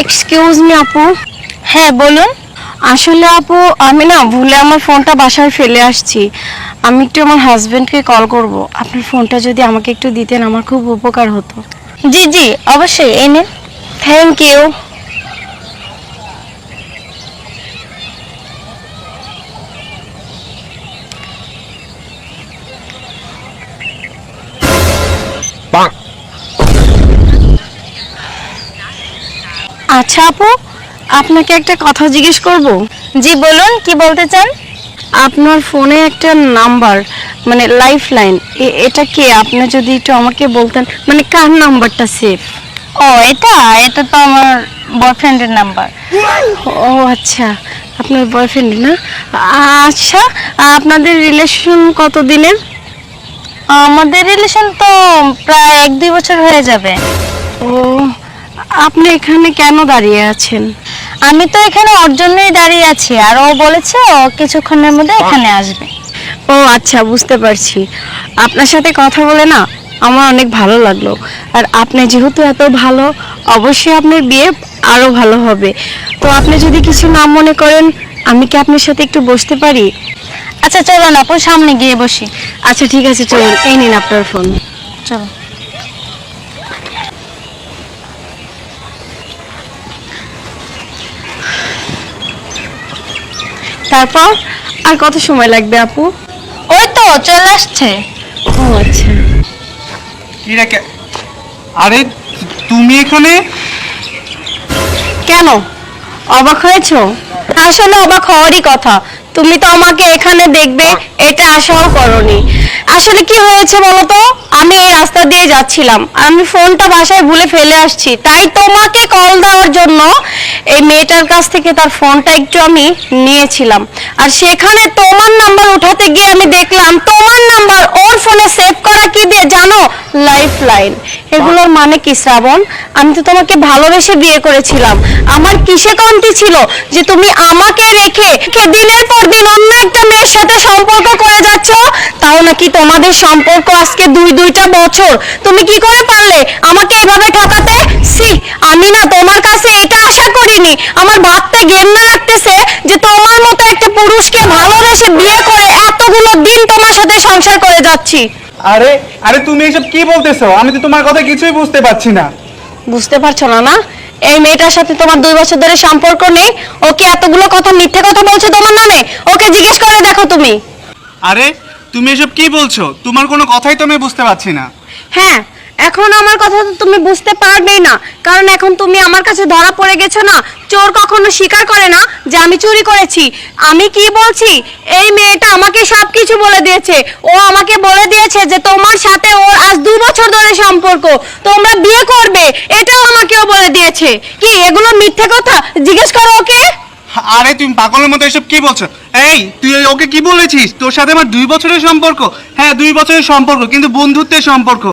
Excuse me আপু। হ্যাঁ বলুন। আসলে আপু আমি না ভুলে আমার ফোনটা বাসায় ফেলে আসছি। আমি একটু আমার হাজবেন্ডকে কল করব, আপনার ফোনটা যদি আমাকে একটু দিতেন আমার খুব উপকার হতো। জি জি অবশ্যই, এই নিন। Thank you. আচ্ছা আপু, আপনাকে একটা কথা জিজ্ঞেস করব। জি বলুন, কি বলতে চান? আপনার ফোনে একটা নাম্বার, মানে লাইফ লাইন, এটা কে? আপনি যদি একটু আমাকে বলতেন, মানে কার নাম্বারটা সেভ? ও এটা এটা তো আমার বয়ফ্রেন্ডের নাম্বার। ও আচ্ছা, আপনার বয়ফ্রেন্ড না? আচ্ছা, আপনাদের রিলেশন কত দিনের? আমাদের রিলেশন তো প্রায় 1-2 বছর হয়ে যাবে। ও, আপনি এখানে কেন দাঁড়িয়ে আছেন? আমি তো এখানে ওর জন্যই দাঁড়িয়ে আছি, আর ও বলেছে ও কিছুক্ষণের মধ্যে এখানে আসবে। ও আচ্ছা, বুঝতে পারছি। আপনার সাথে কথা বলে না আমার অনেক ভালো লাগলো। আর আপনি যেহেতু এত ভালো, অবশ্যই আপনার বিয়ে আরো ভালো হবে। তো আপনি যদি কিছু না মনে করেন, আমি কি আপনার সাথে একটু বসতে পারি? আচ্ছা চলুন আপু, সামনে গিয়ে বসি। আচ্ছা ঠিক আছে, চলুন। এই নিন আপনার ফোন। চলো। তারপর আর কত সময় লাগবে আপু? ওই তো চলে আসছে। ও আচ্ছা। কি রে আরে তুমি এখানে? কেন, অবাক হয়েছো? আসলে অবাক হওয়ারই কথা। তুমি তো আমাকে এখানে দেখবে এটা আশাও করনি। আসলে কি হয়েছে বলো তো, আমি এই রাস্তা দিয়ে যাচ্ছিলাম, আমি ফোনটা বাসায় ভুলে ফেলে আসছি, তাই তোমাকে কল দেওয়ার জন্য এই মেয়েটার কাছ থেকে তার ফোনটা একটু আমি নিয়েছিলাম। আর সেখানে তোমার নাম্বার উঠাতে গিয়ে আমি দেখলাম তোমার নাম্বার ওর ফোনে সেভ করা কি দিয়ে জানো? Life line. এগুলোর মানে কি শ্রাবণ? আমি তো তোমাকে ভালোবেসে বিয়ে করেছিলাম। আমার কিসে কমতি ছিল যে তুমি আমাকে রেখে দিনের পর দিন অন্য একটা মেয়ের সাথে সম্পর্ক করে যাচ্ছ? তাও নাকি তোমাদের সম্পর্ক আজকে 2-2টা বছর। তুমি কি করে পারলে আমাকে এভাবে ঠকাতে? সি, আমি না তোমার কাছে এটা আশা করিনি। আমার ভাবতে ঘেন্না লাগতেছে যে তোমার মতো একটা পুরুষকে ভালোবেসে বিয়ে করে এতগুলো দিন তোমার সাথে সংসার করে যাচ্ছি। আরে আরে তুমি এসব কি বলতেছো? আমি তো তোমার কথা কিছুই বুঝতে পারছি না। বুঝতে পারছো না না? এই মেয়েটার সাথে তোমার 2 বছর ধরে সম্পর্ক নেই, ওকে এতগুলো কথা মিথ্যে কথা বলছে তোমার নামে। ওকে জিজ্ঞেস করে দেখো তুমি। আরে তুমি এসব কি বলছো? তোমার কোনো কথাই তো আমি বুঝতে পারছি না। হ্যাঁ, এখন আমার কথা তো তুমি বুঝতে পারবেই না, কারণ এখন তুমি আমার কাছে ধরা পড়ে গেছো না। চোর কখনো স্বীকার করে না যে আমি চুরি করেছি। আমি কি বলছি, এই মেয়েটা আমাকে সবকিছু বলে দিয়েছে। ও আমাকে বলে দিয়েছে যে তোমার সাথে ওর আজ 2 বছর ধরে সম্পর্ক, তোমরা বিয়ে করবে, এটাও আমাকেও বলে দিয়েছে। কি এগুলো মিথ্যে কথা? জিজ্ঞেস করো ওকে। আরে তুমি পাগলের মতো এসব কি বলছো? এই তুই ওকে কি বলেছিস তোর সাথে আমার 2 বছরের সম্পর্ক? হ্যাঁ 2 বছরের সম্পর্ক, কিন্তু বন্ধুত্বের সম্পর্ক।